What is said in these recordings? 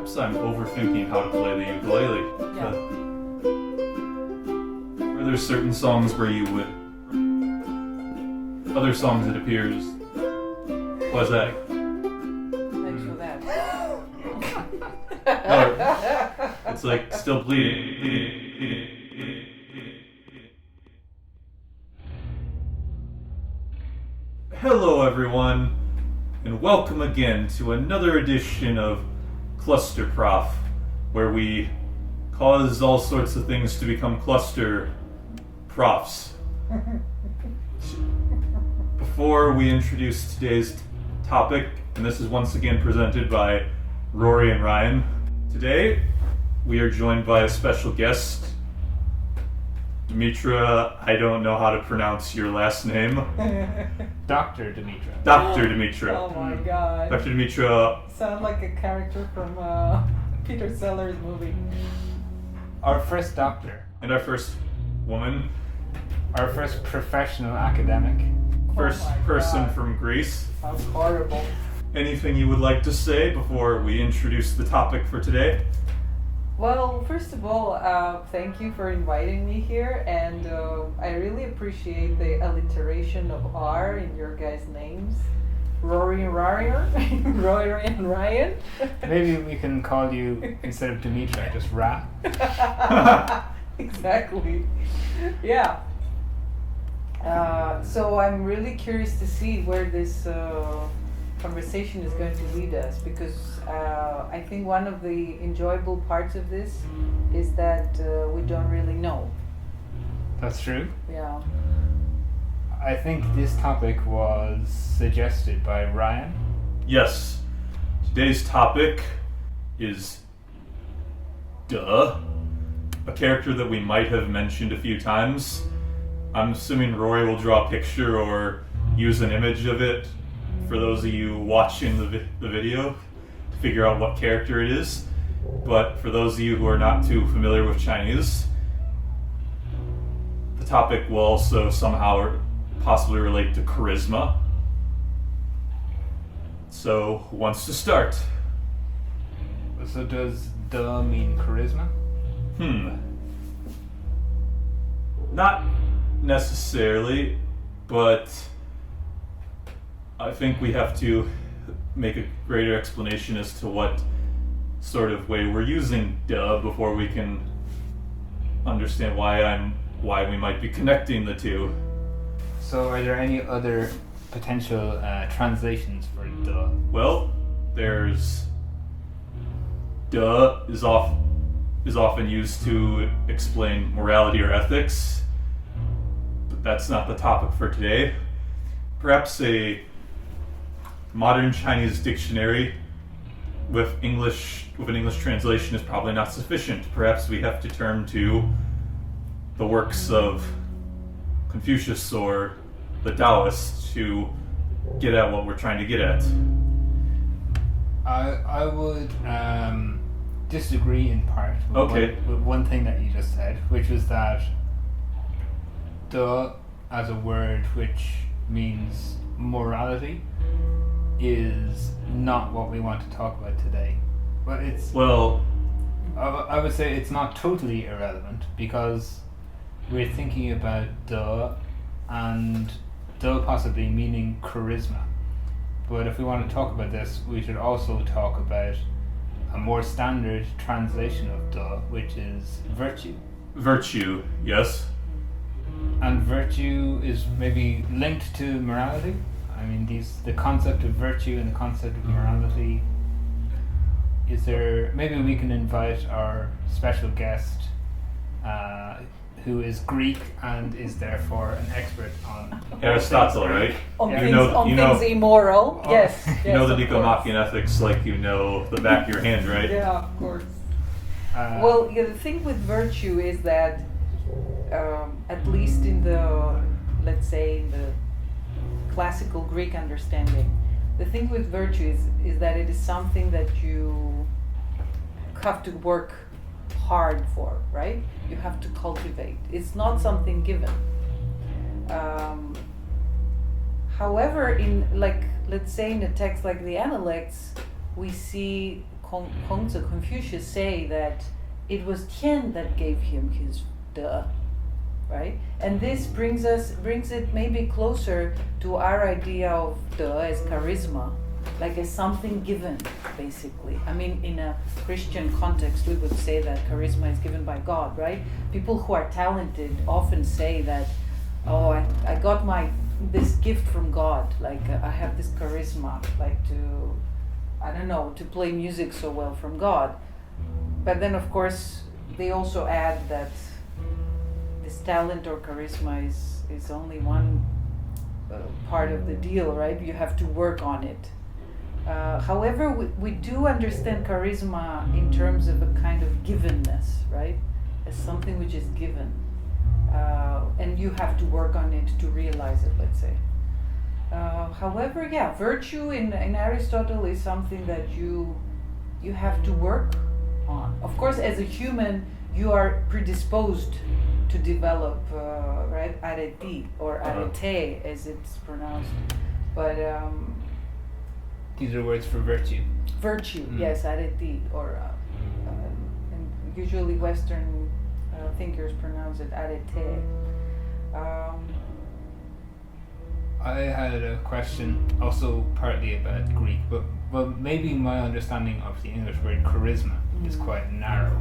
Perhaps I'm overthinking how to play the ukulele. Yeah. Are there certain songs where you would... Other songs it appears... What's that? Thanks for that. Oh, it's like still bleeding. Hello everyone, and welcome again to another edition of Clusterprof, where we cause all sorts of things to become cluster profs. Before we introduce today's topic, and this is once again presented by Rory and Ryan, today we are joined by a special guest, Dimitra. I don't know how to pronounce your last name. Dr. Dimitra. Dr. Dimitra. Oh my god. Dr. Dimitra. Sound like a character from Peter Sellers movie. Our first doctor. And our first woman. Our first professional academic. First my person God. from Greece. Sounds horrible. Anything you would like to say before we introduce the topic for today? Well, first of all, thank you for inviting me here, and I really appreciate the alliteration of R in your guys' names. Rory and Ryan. Rory and Ryan. Maybe we can call you, instead of Dimitra, just Ra. Exactly. Yeah. So I'm really curious to see where this conversation is going to lead us, because I think one of the enjoyable parts of this is that we don't really know. That's true. Yeah. I think this topic was suggested by Ryan. Yes. Today's topic is a character that we might have mentioned a few times. I'm assuming Rory will draw a picture or use an image of it for those of you watching the video to figure out what character it is. But for those of you who are not too familiar with Chinese, the topic will also somehow possibly relate to charisma. So, who wants to start? So does "de" mean charisma? Not necessarily, but I think we have to make a greater explanation as to what sort of way we're using "de" before we can understand why we might be connecting the two. So are there any other potential translations for "de"? Well, there's "de" is often used to explain morality or ethics, but that's not the topic for today. Perhaps a modern Chinese dictionary with an English translation is probably not sufficient. Perhaps we have to turn to the works of Confucius or the Taoists to get at what we're trying to get at. I would disagree in part with one thing that you just said, which was that "de" as a word which means morality is not what we want to talk about today. But I would say it's not totally irrelevant, because we're thinking about "de" and "de" possibly meaning charisma. But if we want to talk about this, we should also talk about a more standard translation of "de", which is virtue. Virtue, yes. And virtue is maybe linked to morality. I mean, the concept of virtue and the concept of morality. Is there? Maybe we can invite our special guest, who is Greek and is therefore an expert on Aristotle, right? On You things, know- on you know- things immoral. Yes. You know the of course. Nicomachean Ethics like you know the back of your hand, right? Yeah, of course. Well, yeah, the thing with virtue is that, at least in the, let's say, in the classical Greek understanding, the thing with virtue is that it is something that you have to work hard for, right? You have to cultivate. It's not something given. However, in, like, let's say in a text like the Analects, we see Confucius say that it was Tian that gave him his de, right? And this brings it maybe closer to our idea of de as charisma, like as something given, basically. I mean, in a Christian context, we would say that charisma is given by God, right? People who are talented often say that, oh, I got this gift from God, like I have this charisma, like to play music so well from God. But then, of course, they also add that this talent or charisma is only one part of the deal, right? You have to work on it. However, we do understand charisma in terms of a kind of givenness, right? As something which is given. And you have to work on it to realize it, let's say. However, virtue in Aristotle is something that you have to work on. Of course, as a human, you are predisposed to develop, right, arete or arete as it's pronounced. But these are words for virtue. Virtue, yes, arete, or and usually Western thinkers pronounce it arete. I had a question also partly about Greek, but maybe my understanding of the English word charisma is quite narrow.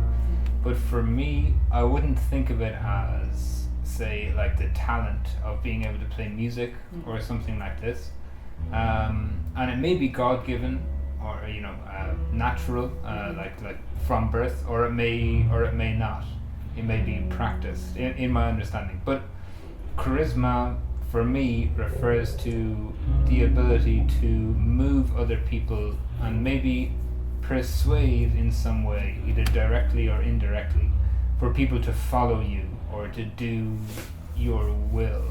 But for me, I wouldn't think of it as, say, like the talent of being able to play music or something like this. And it may be God-given or natural, like from birth, or it may not. It may be practiced, in my understanding. But charisma, for me, refers to the ability to move other people and maybe persuade in some way, either directly or indirectly, for people to follow you or to do your will.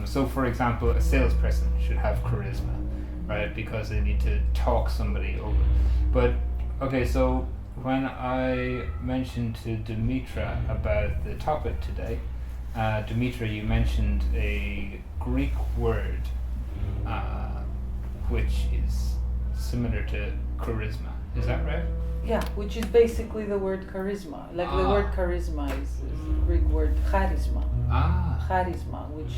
So, for example, a salesperson should have charisma, right? Because they need to talk somebody over. But, okay, so when I mentioned to Dimitra about the topic today, Dimitra, you mentioned a Greek word which is similar to charisma. Is that right? Yeah, which is basically the word charisma. Like the word charisma is the Greek word charisma. Charisma, which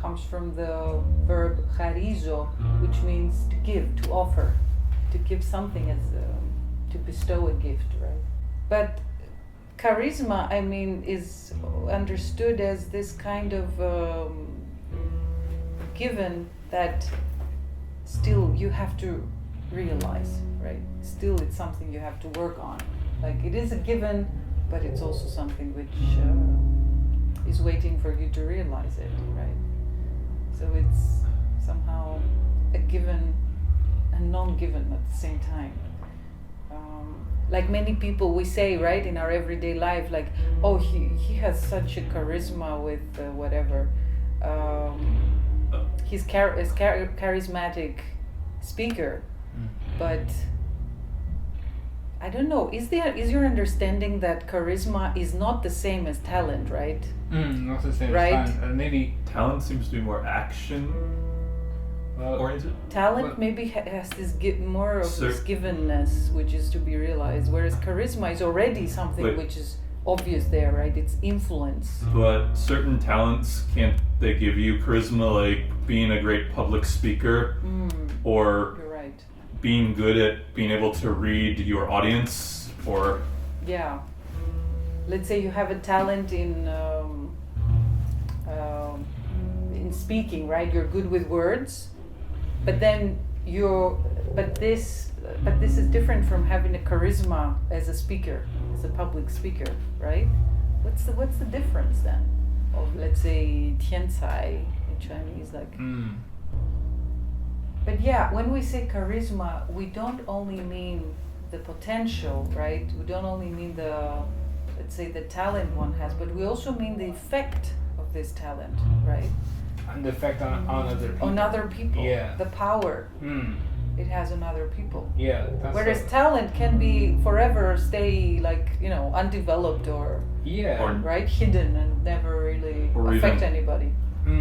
comes from the verb charizo, which means to give, to offer, to give something as to bestow a gift, right? But charisma, I mean, is understood as this kind of given that still you have to realize, right? Still it's something you have to work on. Like it is a given, but it's also something which is waiting for you to realize it, right? So it's somehow a given and non-given at the same time. Like many people we say, right, in our everyday life, like, oh, he has such a charisma with whatever. He's charismatic speaker, but I don't know. Is your understanding that charisma is not the same as talent, right? Not the same right? as talent. Maybe talent seems to be more action oriented. Talent maybe has this more of this givenness, which is to be realized, whereas charisma is already something which is obvious there, right? It's influence. But certain talents, can't they give you charisma, like being a great public speaker, or you're right, being good at being able to read your audience, or let's say you have a talent in speaking, right? You're good with words, but then this is different from having a charisma as a speaker, as a public speaker, right? What's the difference then of, let's say, tiancai in Chinese, like? But when we say charisma, we don't only mean the potential, right? We don't only mean let's say, the talent one has, but we also mean the effect of this talent, right? And the effect on other people. On other people. Yeah. The power it has on other people. Yeah. Whereas talent can be forever stay undeveloped or right, hidden and never really affect anybody.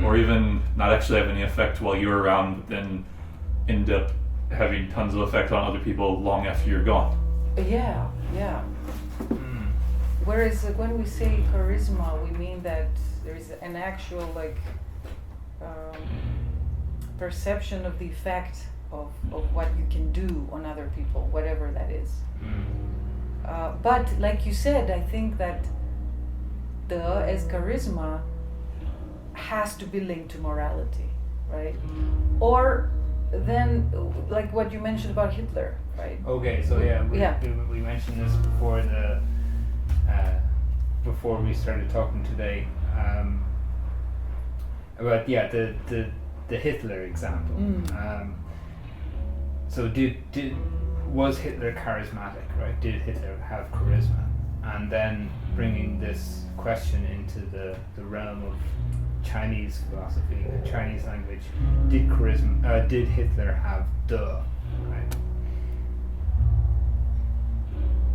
Or even not actually have any effect while you're around, but then end up having tons of effect on other people long after you're gone. Yeah. Whereas when we say charisma, we mean that there is an actual perception of the effect of what you can do on other people, whatever that is. But like you said, I think that as charisma has to be linked to morality, right? Or then, like what you mentioned about Hitler, right? Okay, so we mentioned this before we started talking today, about the Hitler example. So was Hitler charismatic, right? Did Hitler have charisma? And then bringing this question into the realm of Chinese philosophy, the Chinese language, did Hitler have right?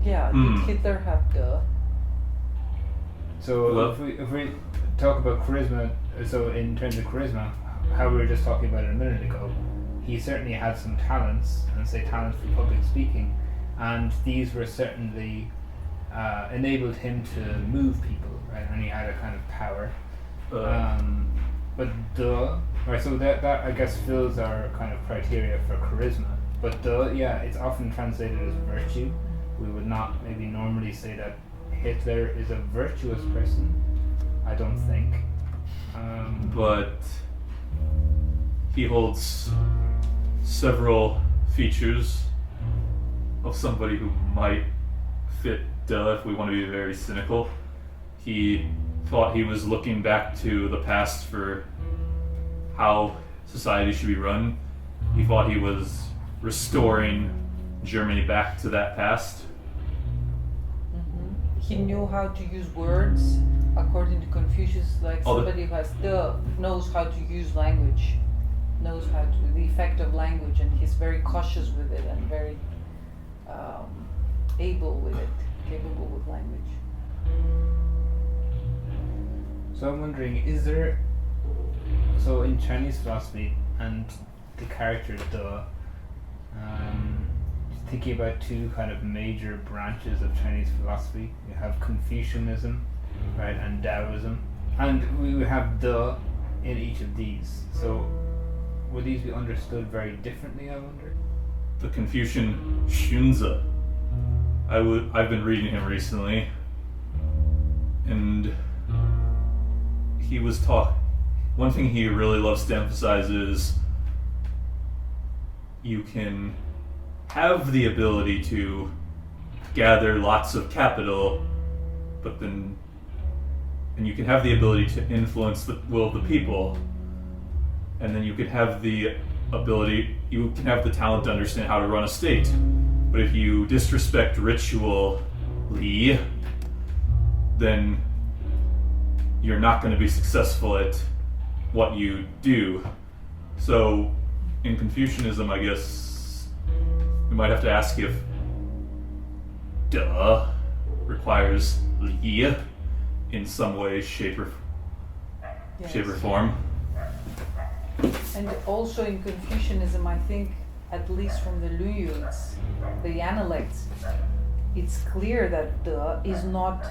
Yeah, did Hitler have So if we talk about charisma, so in terms of charisma, how we were just talking about it a minute ago, he certainly had some talents, and say talents for public speaking, and these were certainly enabled him to move people, right? And he had a kind of power. Right? So that I guess fills our kind of criteria for charisma. But it's often translated as virtue. We would not maybe normally say that Hitler is a virtuous person. I don't think. But he holds several features of somebody who might fit if we want to be very cynical. He thought he was looking back to the past for how society should be run. He thought he was restoring Germany back to that past. He knew how to use words, according to Confucius, like somebody who has knows how to use language, knows how to the effect of language, and he's very cautious with it and very able with it, capable with language. So I'm wondering, so in Chinese philosophy and the character thinking about two kind of major branches of Chinese philosophy, you have Confucianism, right, and Taoism, and we have in each of these. So would these be understood very differently, I wonder? The Confucian Xunzi. I've been reading him recently, and he was one thing he really loves to emphasize is you can have the ability to gather lots of capital, and you can have the ability to influence the will of the people, and then you can have the talent to understand how to run a state. But if you disrespect ritual then you're not going to be successful at what you do. So in Confucianism, I guess we might have to ask if requires li in some way, shape or form. And also in Confucianism, I think, at least from the Luyuts, the analects, it's clear that the is not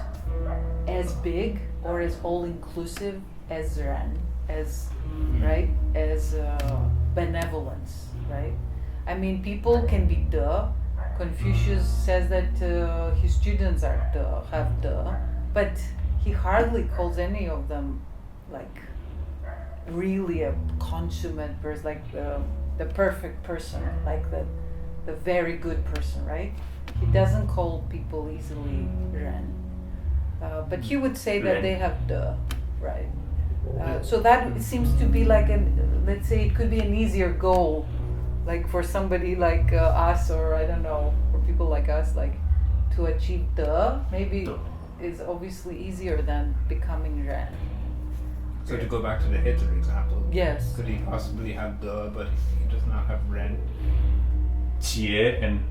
as big or as all-inclusive as Ren, as benevolence, right? I mean, people can be Confucius says that his students have but he hardly calls any of them like really a consummate person, like the perfect person, like the very good person, right? He doesn't call people easily Ren, but he would say that they have right? So that seems to be like let's say it could be an easier goal, like for somebody like us, or I don't know, for people like us, like to achieve maybe is obviously easier than becoming Ren. So to go back to the Hitler example, yes, could he possibly have but he does not have Ren? Jie and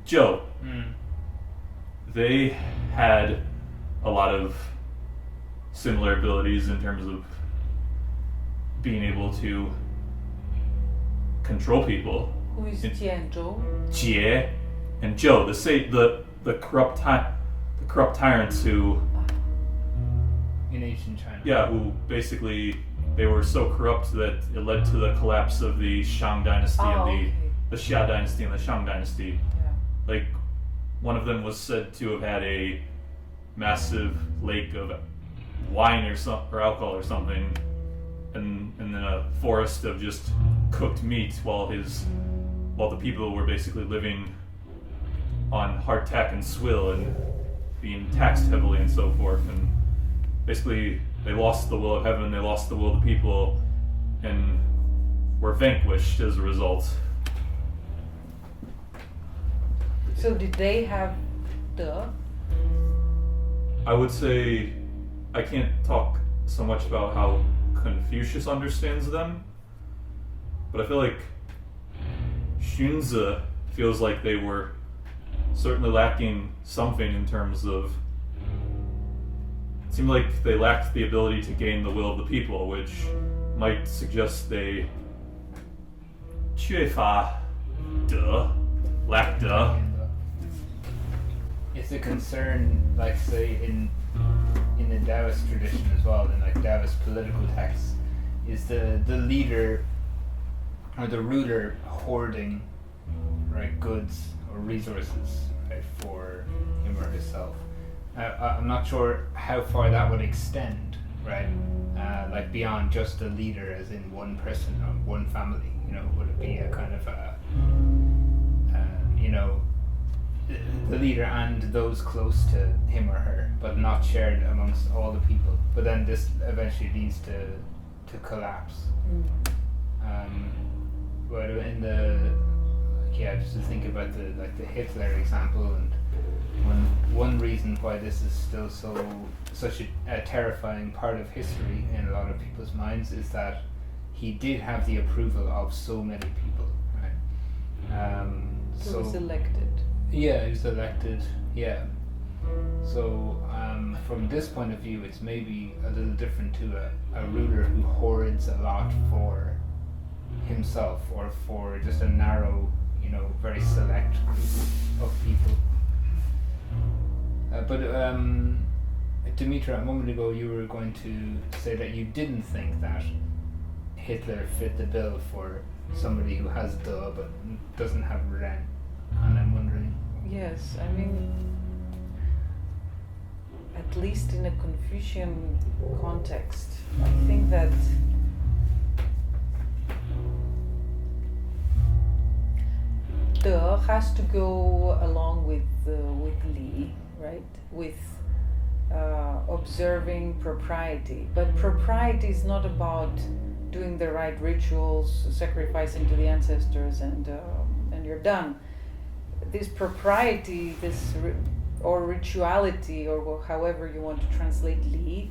Zhou, they had a lot of similar abilities in terms of being able to control people Who is Jie and Zhou? Jie and Zhou, the corrupt tyrants who, in ancient China. yeah, who basically they were so corrupt that it led to the collapse of the Shang dynasty and the Xia dynasty and the Shang dynasty. Yeah. Like, one of them was said to have had a massive lake of wine or alcohol or something, and then a forest of just cooked meat while the people were basically living on hardtack and swill and being taxed heavily and so forth. And basically they lost the will of heaven, they lost the will of the people, and were vanquished as a result. So did they have the? I would say I can't talk so much about how Confucius understands them, but I feel like Xunzi feels like they were certainly lacking something in terms of, it seemed like they lacked the ability to gain the will of the people, which might suggest they 缺乏德, lack 德. It's a concern, like say in the Taoist tradition as well, in like Taoist political texts, is the leader or the ruler hoarding, right, goods or resources, right, for him or herself. I'm not sure how far that would extend, right, like beyond just a leader, as in one person or one family. You know, would it be a kind of a, the leader and those close to him or her, but not shared amongst all the people? But then this eventually leads to collapse. But in the, just to think about the Hitler example, and one reason why this is still such a terrifying part of history in a lot of people's minds is that he did have the approval of so many people, right? He was elected. Yeah, he was elected. Yeah. So from this point of view, it's maybe a little different to a ruler who hoards a lot for himself or for just a narrow, very select group of people. But Dimitra, a moment ago you were going to say that you didn't think that Hitler fit the bill for somebody who has De but doesn't have Ren. And I'm wondering. Yes, I mean, at least in a Confucian context, I think that De has to go along with Li, right? With observing propriety. But propriety is not about doing the right rituals, sacrificing to the ancestors, and you're done. This propriety, or rituality, or however you want to translate Li,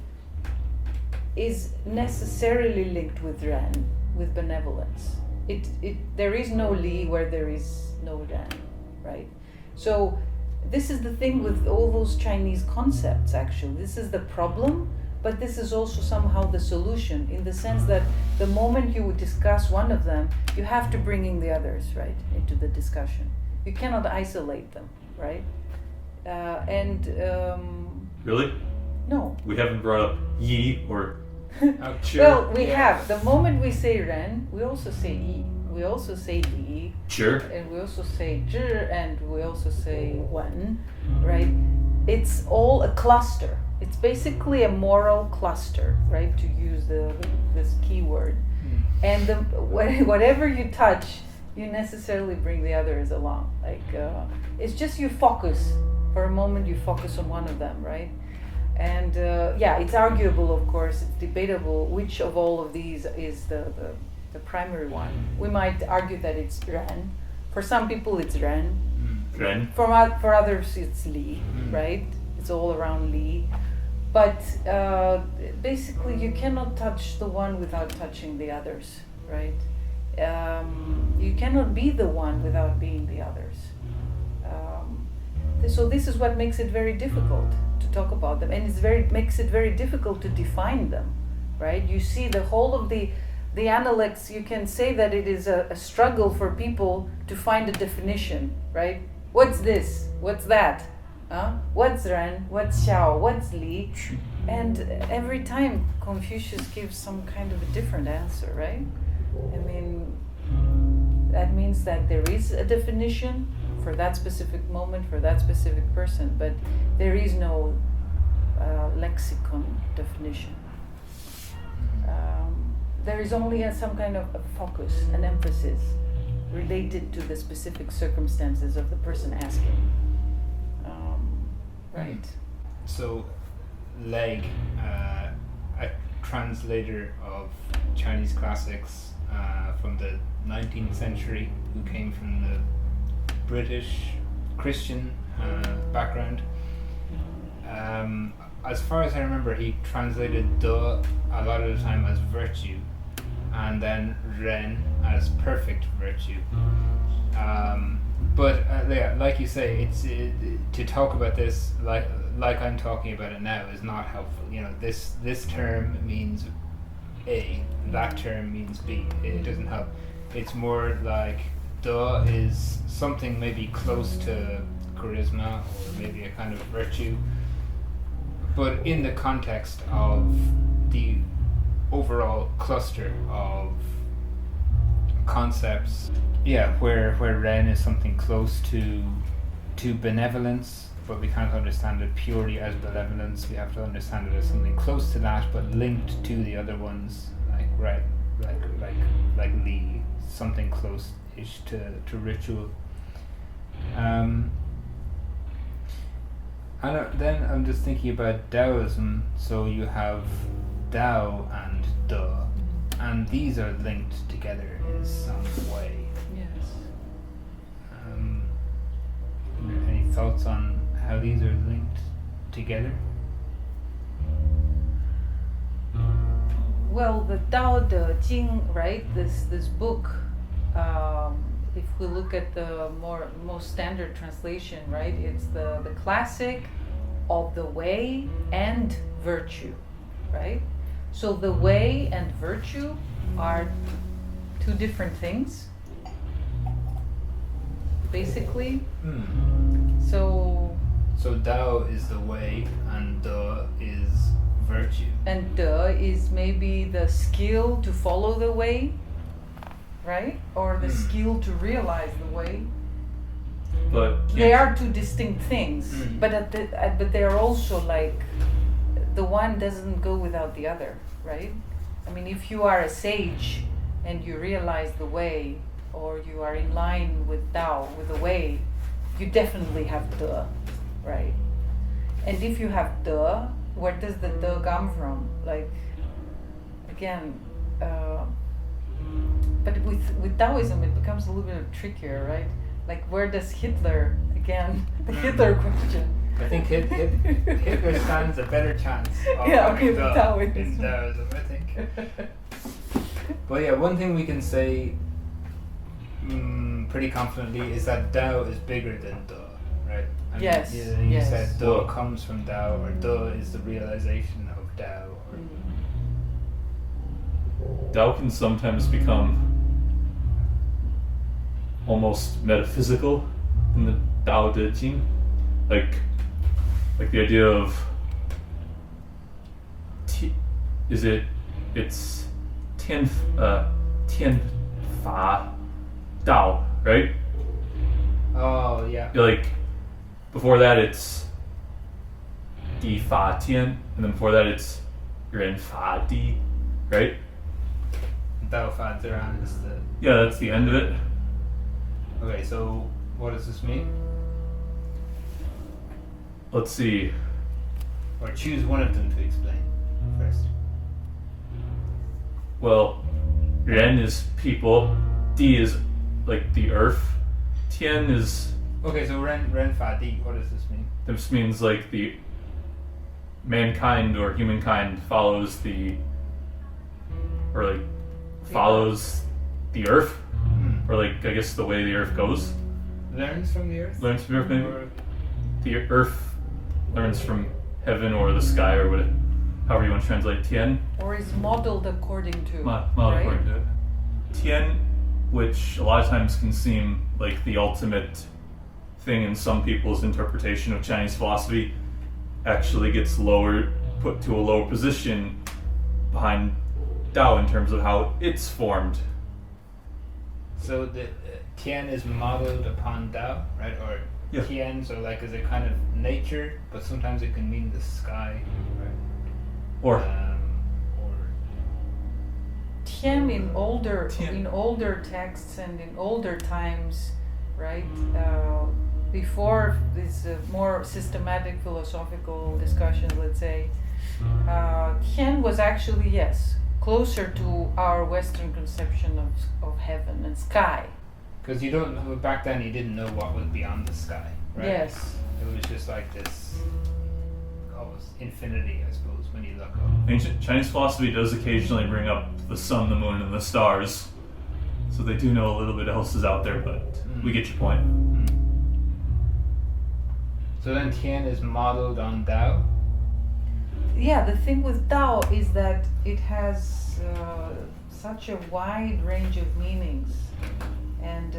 is necessarily linked with Ren, with benevolence. There is no Li where there is no Ren, right? So this is the thing with all those Chinese concepts, actually. This is the problem, but this is also somehow the solution, in the sense that the moment you discuss one of them, you have to bring in the others, right, into the discussion. You cannot isolate them, right? Really? No. We haven't brought up Yi or Sure. Well, we have. The moment we say Ren, we also say Yi. We also say Li. Sure. And we also say Zhi, and we also say Wen, right? It's all a cluster. It's basically a moral cluster, right? To use this keyword. And whatever you touch, you necessarily bring the others along. Like it's just you focus for a moment. You focus on one of them, right? And it's arguable, of course. It's debatable which of all of these is the primary one. We might argue that it's Ren. For some people, it's Ren. Ren. For others, it's Li, right? It's all around Li. But basically, you cannot touch the one without touching the others, right? You cannot be the one without being the others. So this is what makes it very difficult to talk about them, and makes it very difficult to define them, right? You see the whole of the the analects, you can say that it is a struggle for people to find a definition, right? What's this? What's that? What's Ren? What's Xiao? What's Li? And every time Confucius gives some kind of a different answer, right? I mean, that means that there is a definition for that specific moment, for that specific person, but there is no lexicon definition. There is only some kind of a focus, an emphasis related to the specific circumstances of the person asking. Right. So, Leg, a translator of Chinese classics from the 19th century, who came from the British Christian background. As far as I remember, he translated De a lot of the time as virtue, and then Ren as perfect virtue. But yeah, like you say, it's to talk about this like I'm talking about it now is not helpful. You know, this term means A, that term means B. It doesn't help. It's more like De is something maybe close to charisma or maybe a kind of virtue, but in the context of the overall cluster of concepts, where Ren is something close to benevolence, but we can't understand it purely as benevolence. We have to understand it as something close to that, but linked to the other ones, like Li, something close-ish to ritual. And then I'm just thinking about Taoism. So you have Tao and De, and these are linked together in some way. Yes. Any thoughts on how these are linked together? Well, the Tao De Jing, right? This book. If we look at the most standard translation, right? It's the classic of the way and virtue, right? So the way and virtue are two different things, basically. So Tao is the way and De is virtue. And De is maybe the skill to follow the way, right? Or the skill to realize the way. But they are two distinct things, but but they are also like, the one doesn't go without the other, right? I mean, if you are a sage and you realize the way, or you are in line with Tao, with the way, you definitely have De, right? And if you have De, where does the De come from? Like, again, but with Taoism it becomes a little bit trickier, right? Like, where does Hitler, again, the Hitler question. I think Hitler stands a better chance of Taoism. in Taoism, I think. But yeah, one thing we can say pretty confidently is that Tao is bigger than De, right? And yes. You said De comes from Tao, or De is the realization of Tao. Tao can sometimes become almost metaphysical in the Tao De Jing, like the idea of it's Tian Fa Dao, right? Oh yeah. Like, before that it's Di Fa Tian, and then before that it's Ren Fa Di, right? Dao Fa Ziran is the... Yeah, that's the end of it. Okay, so what does this mean? Let's see. Or choose one of them to explain first. Well, Ren is people, Di is like the earth, Tian is... Okay, so Ren Fa Di, what does this mean? This means like the mankind or humankind follows the earth, or like, I guess, the way the earth goes. Learns from the earth? Learns from the earth, maybe? The earth learns from heaven or the sky or whatever. however you want to translate Tian. Or is modeled according to. Modeled right? according to. Tian, which a lot of times can seem like the ultimate thing in some people's interpretation of Chinese philosophy, actually gets put to a lower position behind Tao in terms of how it's formed. So the Tian is modeled upon Tao, right? Or yeah. Tian, so like is a kind of nature, but sometimes it can mean the sky, right? Or Tian in older texts and in older times, right? Before this more systematic philosophical discussion, let's say, Tian was actually, yes, closer to our Western conception of heaven and sky. Because back then you didn't know what was beyond the sky, right? Yes. It was just like this, almost infinity, I suppose, when you look up. Ancient Chinese philosophy does occasionally bring up the sun, the moon, and the stars. So they do know a little bit else is out there, but we get your point. So then Tian is modeled on Tao? Yeah, the thing with Tao is that it has such a wide range of meanings, and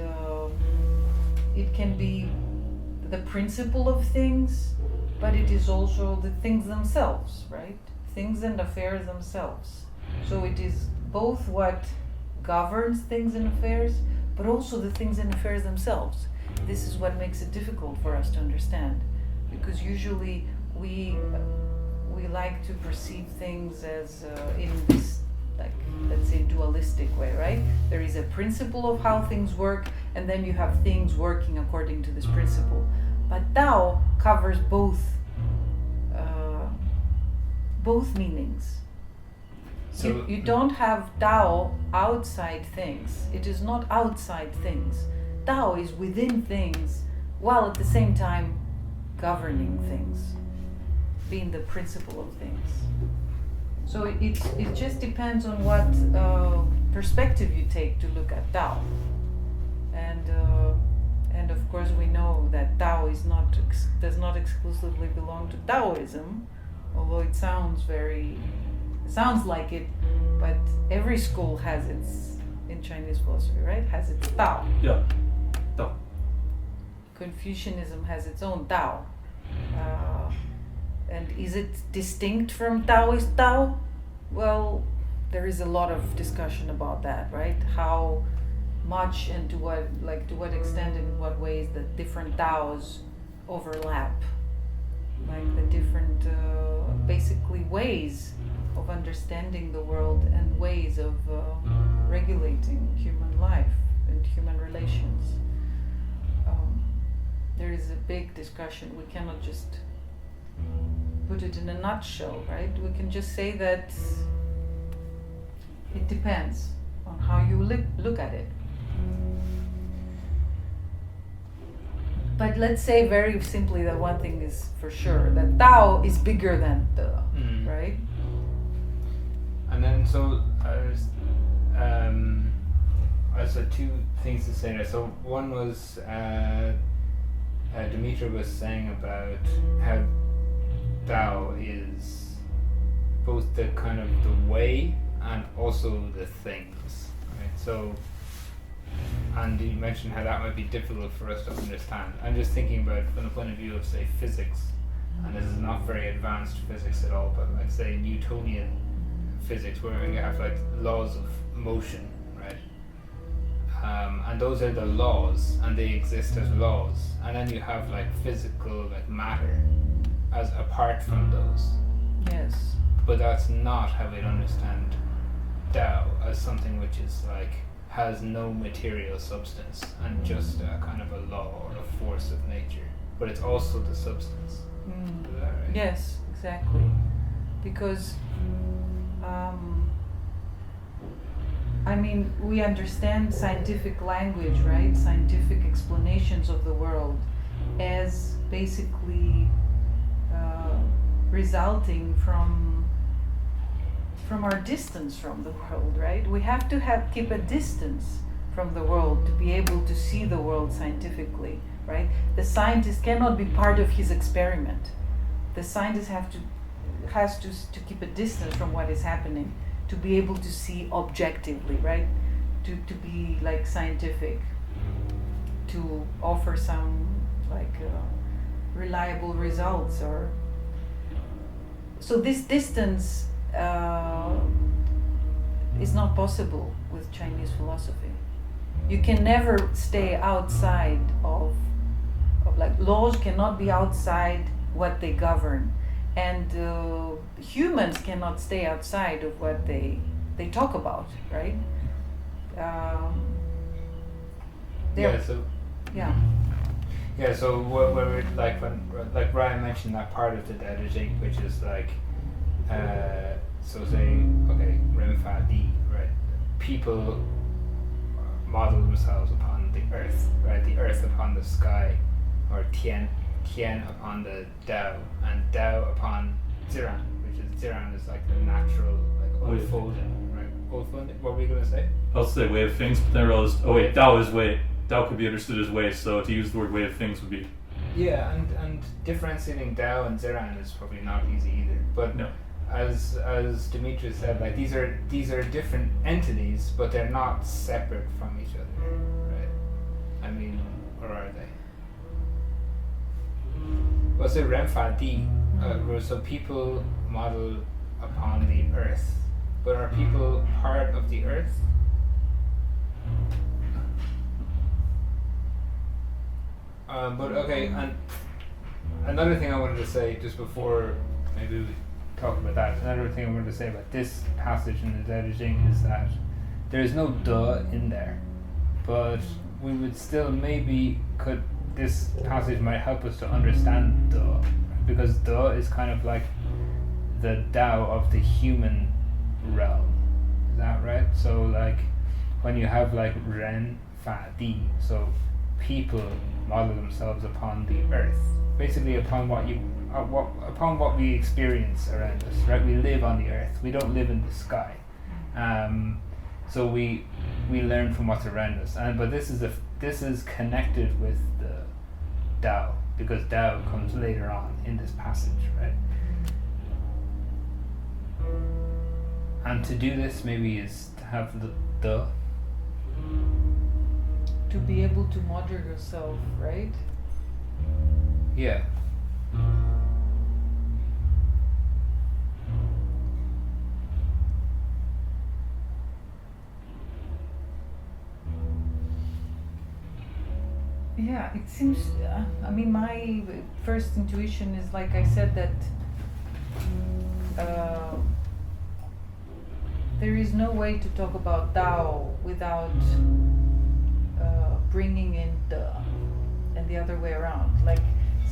it can be the principle of things, but it is also the things themselves, right? Things and affairs themselves. So it is both what governs things and affairs, but also the things and affairs themselves. This is what makes it difficult for us to understand, because usually we like to perceive things as in this, like, let's say, dualistic way, right? There is a principle of how things work, and then you have things working according to this principle. But Tao covers both meanings. So you don't have Tao outside things. It is not outside things. Tao is within things, while at the same time governing things, being the principle of things. So it just depends on what perspective you take to look at Tao. And of course we know that Tao does not exclusively belong to Taoism, although it sounds like it, but every school has its, in Chinese philosophy, right, has its Tao. Yeah, Tao. Confucianism has its own Tao. And is it distinct from Taoist Tao? Well, there is a lot of discussion about that, right? How much and to what extent and in what ways the different Taos overlap. Like the different, basically, ways of understanding the world and ways of regulating human life and human relations. There is a big discussion. We cannot just put it in a nutshell, right? We can just say that it depends on how you look at it. But let's say very simply that one thing is for sure, that Tao is bigger than the, right? And then so I said two things to say there. So one was Dimitra was saying about how Tao is both the kind of the way and also the things, right? So, and you mentioned how that might be difficult for us to understand. I'm just thinking about from the point of view of, say, physics, and this is not very advanced physics at all, but like, say, Newtonian physics, where you have like laws of motion, right? And those are the laws, and they exist as laws. And then you have like physical, like matter, as apart from those. Yes. But that's not how we'd understand Tao, as something which is like has no material substance and just a kind of a law or a force of nature, but it's also the substance. Is that right? Yes, exactly. Because I mean, we understand scientific language, right? Scientific explanations of the world as basically resulting from our distance from the world, right? We have to keep a distance from the world to be able to see the world scientifically, right? The scientist cannot be part of his experiment. The scientists have to has to keep a distance from what is happening, to be able to see objectively, right? To be like scientific, to offer some like reliable results, or so this distance is not possible with Chinese philosophy. You can never stay outside of like laws cannot be outside what they govern, and humans cannot stay outside of what they talk about, right? Yeah. So. Yeah. Yeah. So what we're like when like Ryan mentioned that part of the Tao Te Ching, which is like, so saying okay, Renfa-di, right? People model themselves upon the earth, right? The earth upon the sky, or Tian upon the Tao, and Tao upon Ziran, which is Ziran is like the natural like unfolding, right? Unfolding. What were you gonna say? I'll say way of things, but then I realized, oh wait, Tao is way. Tao could be understood as way, so to use the word way of things would be. Yeah, and differentiating Tao and Ziran is probably not easy either. But no. As Dimitra said, like these are different entities, but they're not separate from each other, right? I mean, or are they? Well, so Renfa-di, so people model upon the earth, but are people part of the earth? But okay, and another thing I wanted to say just before maybe we talk about that, another thing I wanted to say about this passage in the Tao Te Ching is that there is no duh in there, but we would still this passage might help us to understand duh, because duh is kind of like the Tao of the human realm. Is that right? So like when you have like Ren-Fa-Di, so people model themselves upon the earth, basically upon what we experience around us, right? We live on the earth. We don't live in the sky, so we learn from what's around us. But this is connected with the Tao, because Tao comes later on in this passage, right? And to do this maybe is to have the to be able to model yourself, right? Yeah. Yeah, it seems, I mean, my first intuition is, like I said, that there is no way to talk about Tao without bringing in the, and the other way around. Like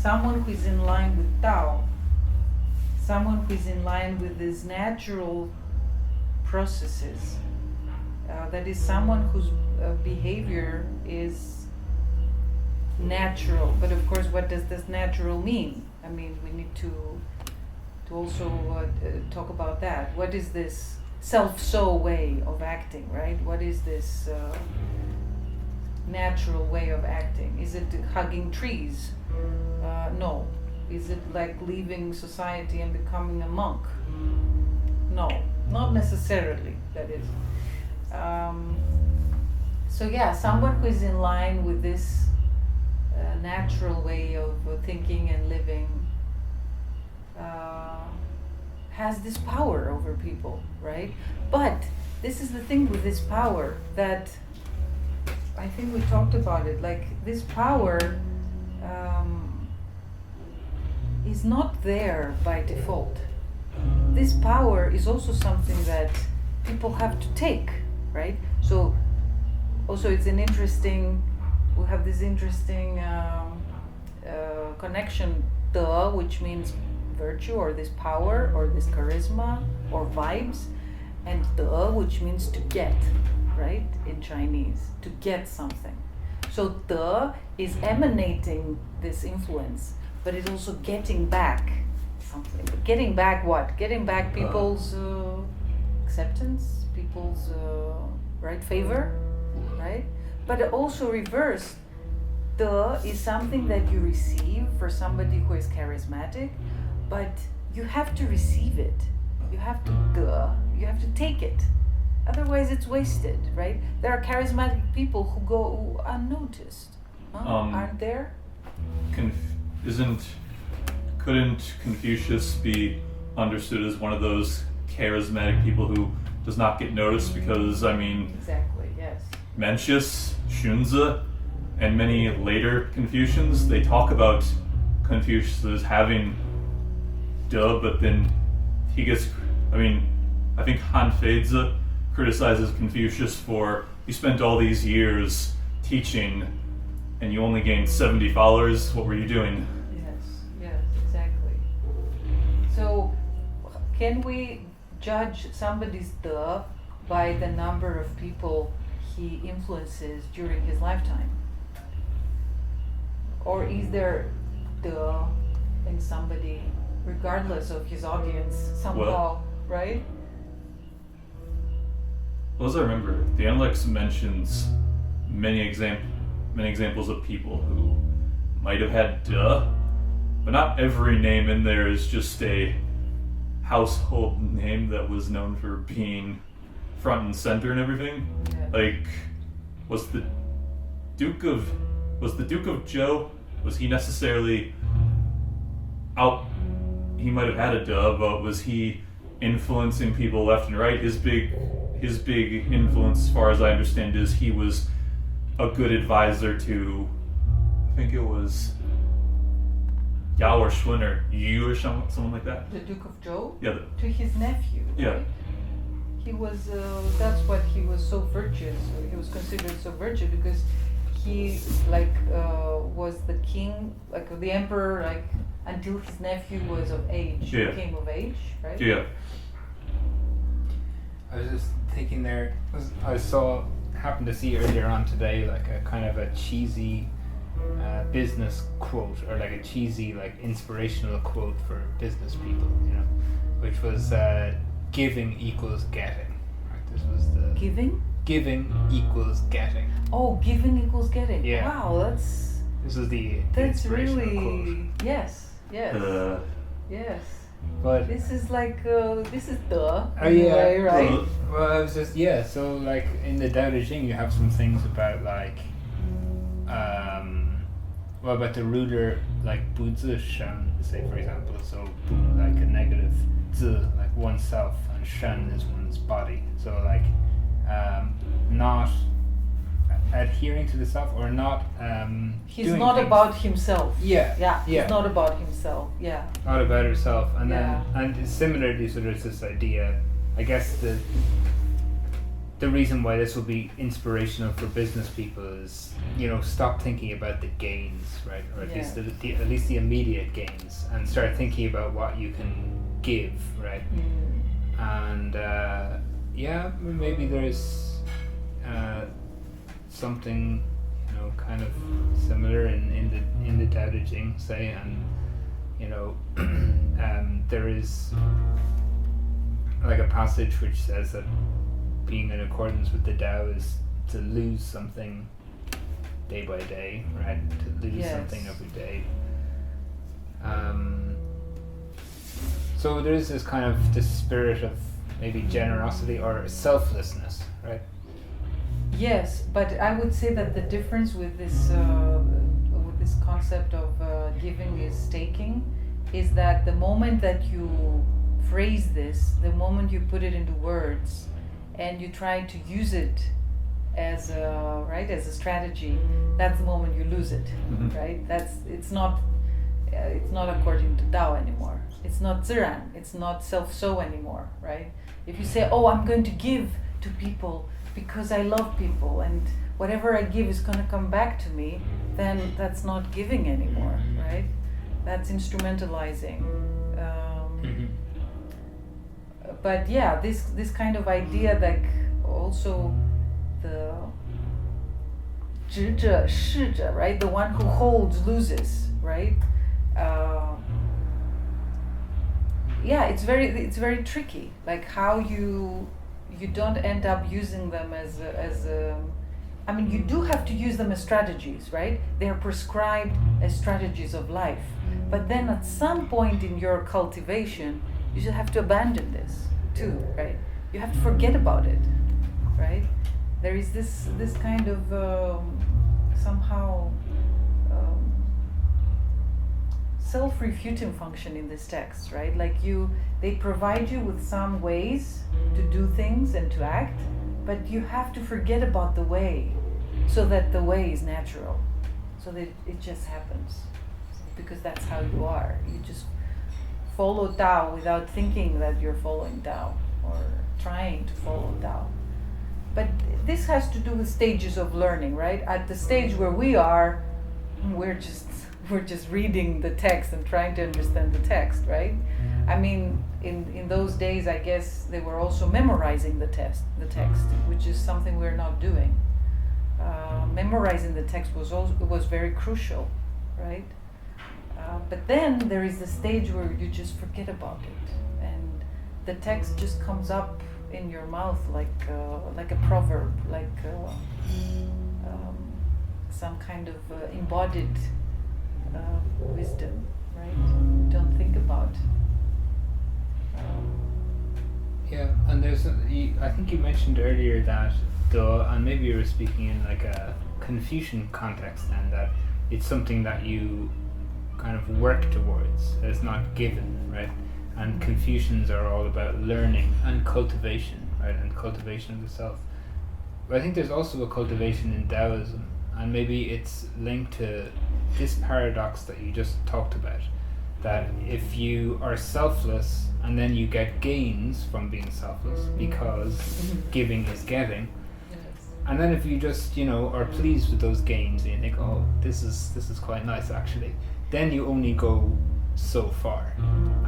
someone who is in line with Tao, someone who is in line with these natural processes, that is someone whose behavior is natural. But of course, what does this natural mean? I mean, we need to also talk about that. What is this SelfSow way of acting, right? What is this natural way of acting? Is it hugging trees? No. Is it like leaving society and becoming a monk? No, not necessarily, that is. So yeah, someone who is in line with this natural way of thinking and living has this power over people, right? But this is the thing with this power, that I think we talked about it, like this power is not there by default. This power is also something that people have to take, right? So also it's an interesting, we have this interesting connection, which means virtue or this power or this charisma or vibes, and which means to get, right, in Chinese, to get something. So is emanating this influence, but it's also getting back something. But getting back what? Getting back people's acceptance, people's right, favor, right? But also reverse, is something that you receive for somebody who is charismatic, but you have to receive it. You have to take it. Otherwise, it's wasted, right? There are charismatic people who go unnoticed, aren't there? Couldn't Confucius be understood as one of those charismatic people who does not get noticed? Because exactly, yes. Mencius, Xunzi, and many later Confucians, they talk about Confucius as having duh, but then he gets. I think Han Feizi criticizes Confucius for, you spent all these years teaching and you only gained 70 followers. What were you doing? Yes, exactly. So, can we judge somebody's duh by the number of people he influences during his lifetime? Or is there duh in somebody regardless of his audience somehow, right? Well, as I remember, the Analects mentions many examples of people who might have had duh, but not every name in there is just a household name that was known for being front and center and everything. Yeah. Like, was the Duke of Zhou, was he necessarily out? He might have had a duh, but was he influencing people left and right? His big influence, as far as I understand, is he was a good advisor to, I think it was Yao or Shun or Yu or someone like that. The Duke of Zhou? Yeah. To his nephew, Yeah. right? He was, that's what he was so virtuous. He was considered so virtuous because he was the king, like the emperor, like until his nephew was of age, became of age, right? Yeah. I was just thinking there, happened to see earlier on today like a kind of a cheesy business quote, or like a cheesy like inspirational quote for business people, which was giving equals getting. Right? This was the giving equals getting. Oh, giving equals getting. Yeah. Wow, this is the inspirational really quote. Yes. Yes. But this is this is duh. Yeah. Right? Well, I was just so like in the Tao Te Ching you have some things about like about the ruler like bu zi shen, say for example, so bu like a negative, zi like oneself, and shen is one's body. So like not adhering to the self, or not he's not things. About himself. Yeah. He's not about himself. Yeah. Not about herself. And then and similarly, so there's this idea, I guess the reason why this will be inspirational for business people is, stop thinking about the gains, right? Or at least at least the immediate gains, and start thinking about what you can give, right? And maybe there's something kind of similar in the Tao Te Ching, say, and there is like a passage which says that being in accordance with the Tao is to lose something day by day, right? To lose something every day. So there is this kind of this spirit of maybe generosity or selflessness, right? Yes, but I would say that the difference with this concept of giving is taking is that the moment that you phrase this, the moment you put it into words, and you try to use it as a strategy, that's the moment you lose it, right? It's not according to Tao anymore. It's not Ziran. It's not SelfSow anymore, right? If you say, "Oh, I'm going to give to people because I love people, and whatever I give is going to come back to me," then that's not giving anymore, right? That's instrumentalizing. But this kind of idea that also the 执者视者, right? The one who holds loses, right? It's very tricky. Like how you don't end up using them as I mean, you do have to use them as strategies, right? They are prescribed as strategies of life. But then at some point in your cultivation, you just have to abandon this too, right? You have to forget about it, right? There is this kind of somehow self-refuting function in this text, right? Like they provide you with some ways to do things and to act, but you have to forget about the way, so that the way is natural, so that it just happens, because that's how you are. You just follow Tao without thinking that you're following Tao or trying to follow Tao. But this has to do with stages of learning, right? At the stage where we are, we're just reading the text and trying to understand the text, right? I mean, in those days, I guess they were also memorizing the text, which is something we're not doing. Memorizing the text was very crucial, right? But then there is the stage where you just forget about it, and the text just comes up in your mouth like a proverb, like some kind of embodied wisdom, right? You don't think about. Yeah, and I think you mentioned earlier that and maybe you were speaking in like a Confucian context, and that it's something that you kind of work towards. It's not given, right? And Confucians are all about learning and cultivation, right? And cultivation of the self. But I think there's also a cultivation in Taoism, and maybe it's linked to this paradox that you just talked about, that if you are selfless and then you get gains from being selfless because giving is getting, and then if you just are pleased with those gains and you think, oh, this is quite nice actually, then you only go so far.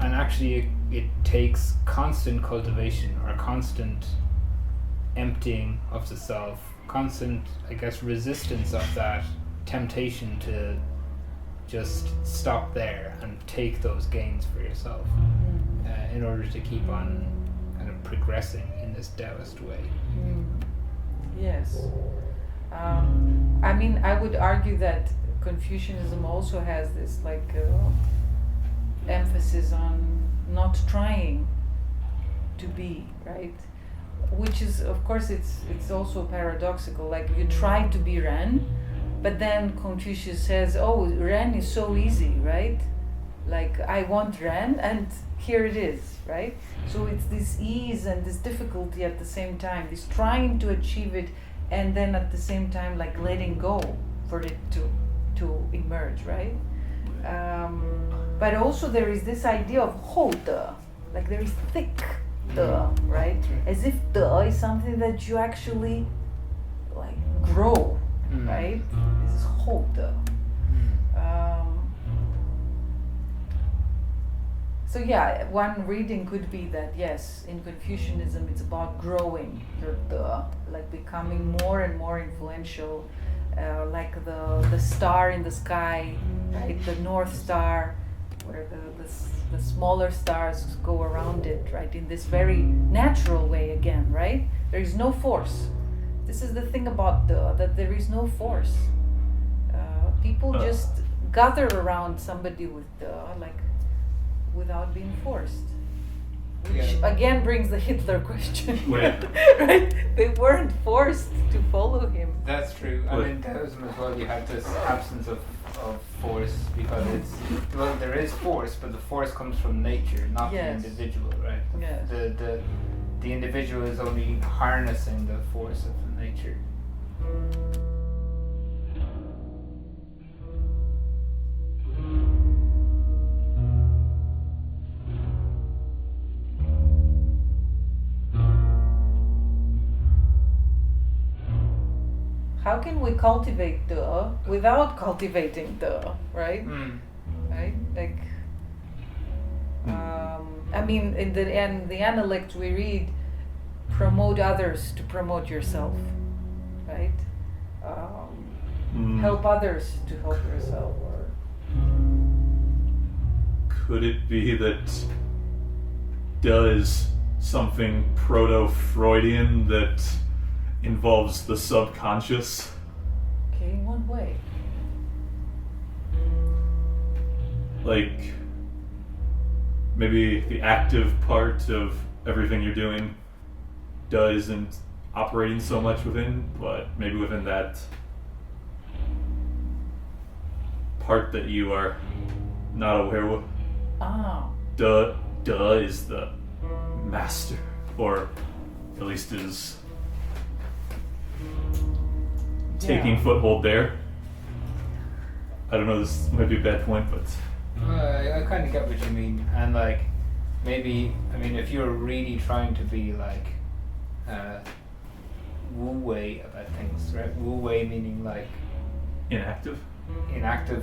And actually it takes constant cultivation, or constant emptying of the self, constant, I guess, resistance of that temptation to just stop there and take those gains for yourself, in order to keep on kind of progressing in this Taoist way. Yes. I mean, I would argue that Confucianism also has this emphasis on not trying to be, right? Which is, of course, it's also paradoxical. Like, you try to be Ren, but then Confucius says, oh, Ren is so easy, right? Like, I want Ren, and here it is, right? So it's this ease and this difficulty at the same time, this trying to achieve it, and then at the same time, like, letting go for it to emerge, right? But also there is this idea of ho de, like there is thick de, right? As if de is something that you actually like grow, right? This is ho de. So yeah, one reading could be that yes, in Confucianism it's about growing your de, like becoming more and more influential, like the star in the sky, right? The North Star, where the smaller stars go around it, right? In this very natural way again, right? There is no force. This is the thing about that there is no force. People just gather around somebody with like without being forced. Which again brings the Hitler question. Right? They weren't forced to follow him. That's true. And in Taoism as well, you have this absence of force, because there is force, but the force comes from nature, not the individual, right? Yes. The individual is only harnessing the force of the nature. How can we cultivate the without cultivating the, right? Right? Like, I mean, in the analect we read, promote others to promote yourself, right? Help others to help yourself. Or could it be that does something proto-Freudian that involves the subconscious. Okay, in what way? Like, maybe the active part of everything you're doing isn't operating so much within, but maybe within that part that you are not aware of. Duh is the master, or at least is taking foothold there. I don't know, this might be a bad point, but I kind of get what you mean, and like maybe, I mean, if you're really trying to be like wu-wei about things, right? Wu-wei meaning like inactive,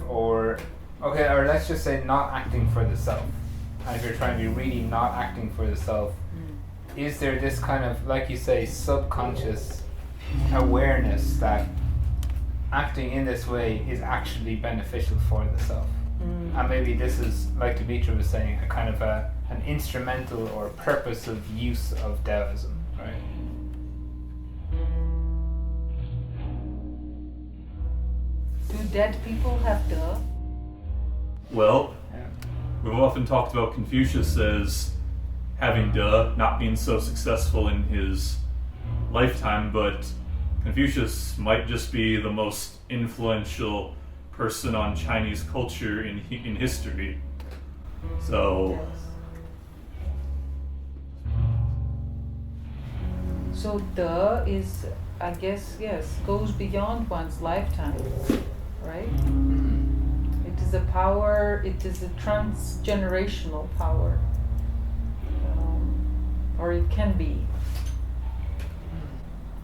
or let's just say not acting for the self. And if you're trying to be really not acting for the self, is there this kind of, like you say, subconscious awareness that acting in this way is actually beneficial for the self? And maybe this is, like Dimitra was saying, a kind of an instrumental or purposive use of Taoism, right? Do dead people have duh? Well, we've often talked about Confucius as having duh, not being so successful in his lifetime, but Confucius might just be the most influential person on Chinese culture in history. So duh is, I guess, yes, goes beyond one's lifetime, right? It is a power, it is a transgenerational power. Or it can be.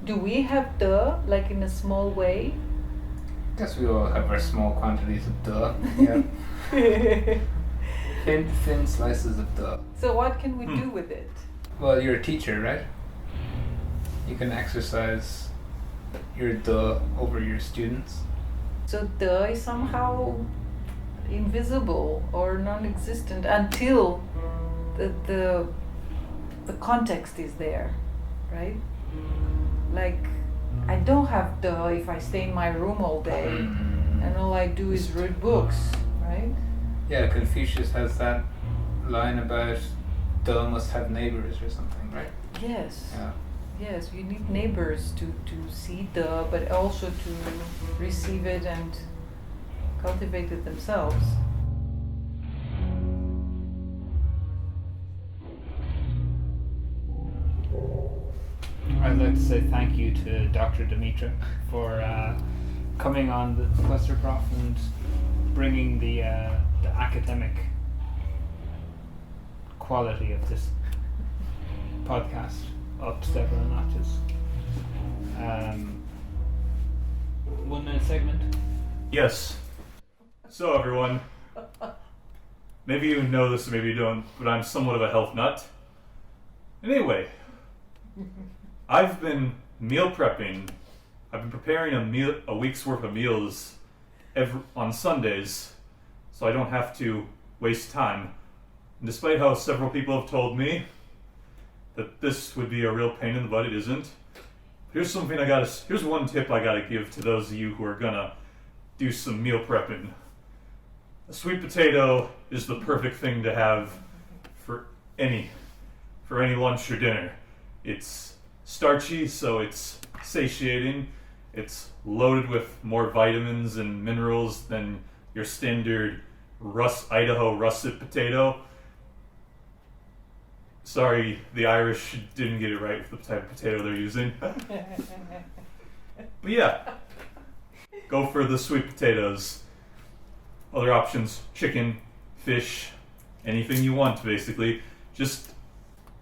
Do we have duh, like in a small way? I guess we all have our small quantities of duh. Yeah. thin slices of duh. So what can we do with it? Well, you're a teacher, right? You can exercise your duh over your students. So duh is somehow invisible or non-existent until the context is there, right? Like, I don't have duh if I stay in my room all day and all I do is read books, right? Yeah, Confucius has that line about duh must have neighbors or something, right? Yes. Yeah. Yes, you need neighbors to see duh, but also to receive it and cultivate it themselves. I'd like to say thank you to Dr. Dimitra for coming on the Clusterprof and bringing the academic quality of this podcast up several notches. 1 minute segment. yes. So everyone, maybe you know this, maybe you don't, but I'm somewhat of a health nut. Anyway, I've been meal prepping. I've been preparing a week's worth of meals on Sundays, so I don't have to waste time. And despite how several people have told me that this would be a real pain in the butt, it isn't. Here's one tip I gotta give to those of you who are gonna do some meal prepping. A sweet potato is the perfect thing to have for any lunch or dinner. It's starchy, so it's satiating. It's loaded with more vitamins and minerals than your standard Idaho russet potato. Sorry, the Irish didn't get it right with the type of potato they're using. But yeah, go for the sweet potatoes. Other options, chicken, fish, anything you want, basically. Just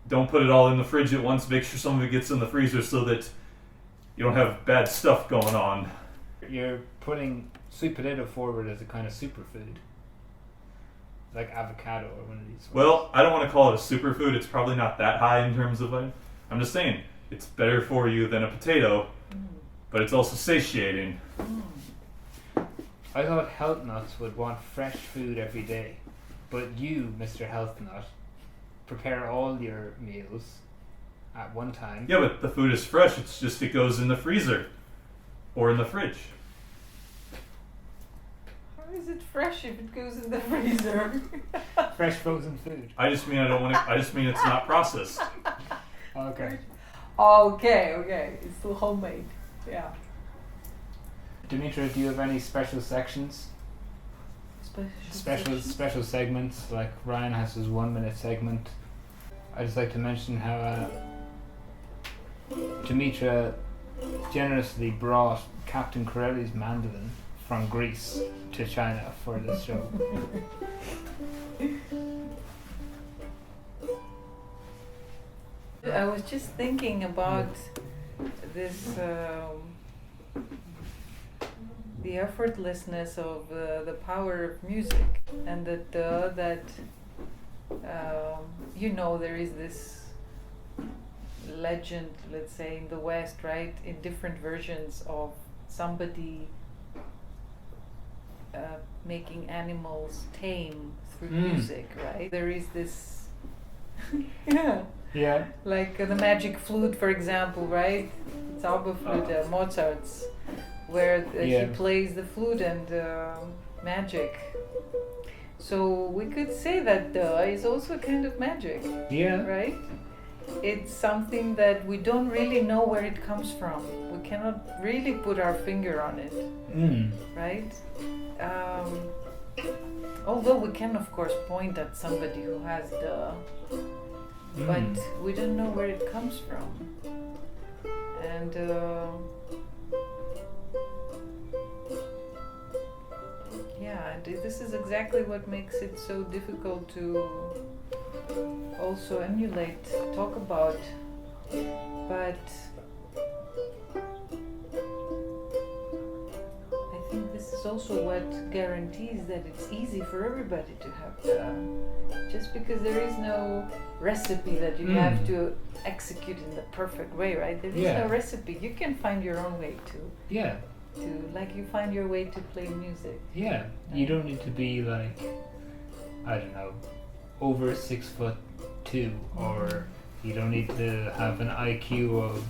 don't put it all in the fridge at once. Make sure some of it gets in the freezer so that you don't have bad stuff going on. You're putting sweet potato forward as a kind of superfood, like avocado or one of these. Well, I don't want to call it a superfood. It's probably not that high in terms of it. I'm just saying, it's better for you than a potato, but it's also satiating. I thought health nuts would want fresh food every day, but you, Mr. Health Nut, prepare all your meals at one time. Yeah, but the food is fresh. It's just it goes in the freezer or in the fridge. How is it fresh if it goes in the freezer? Fresh frozen food. I just mean I don't want it. I just mean it's not processed. Okay. Okay. It's still homemade. Yeah. Dimitra, do you have any special sections? Special segments, like Ryan has his 1 minute segment. I'd just like to mention how Dimitra generously brought Captain Corelli's mandolin from Greece to China for this show. I was just thinking about this, the effortlessness of the power of music, and that there is this legend, let's say, in the West, right, in different versions of somebody making animals tame through music, right? There is this Yeah. like the magic flute, for example, right? Zauberflute, Mozart's, where he plays the flute and magic. So we could say that is also a kind of magic. Yeah. Right? It's something that we don't really know where it comes from. We cannot really put our finger on it. Right? Although we can, of course, point at somebody who has but we don't know where it comes from. And and this is exactly what makes it so difficult to also emulate, talk about. But I think this is also what guarantees that it's easy for everybody to have just because there is no recipe that you have to execute in the perfect way, right? There is no recipe. You can find your own way like you find your way to play music. Yeah, you don't need to be like, I don't know, over 6'2", or you don't need to have an IQ of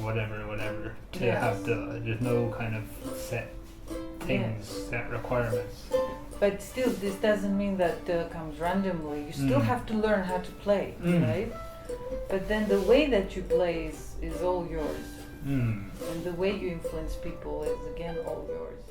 whatever to have there's no kind of set things, set requirements. But still, this doesn't mean that comes randomly. You still have to learn how to play, right? But then the way that you play is all yours. And the way you influence people is again all yours.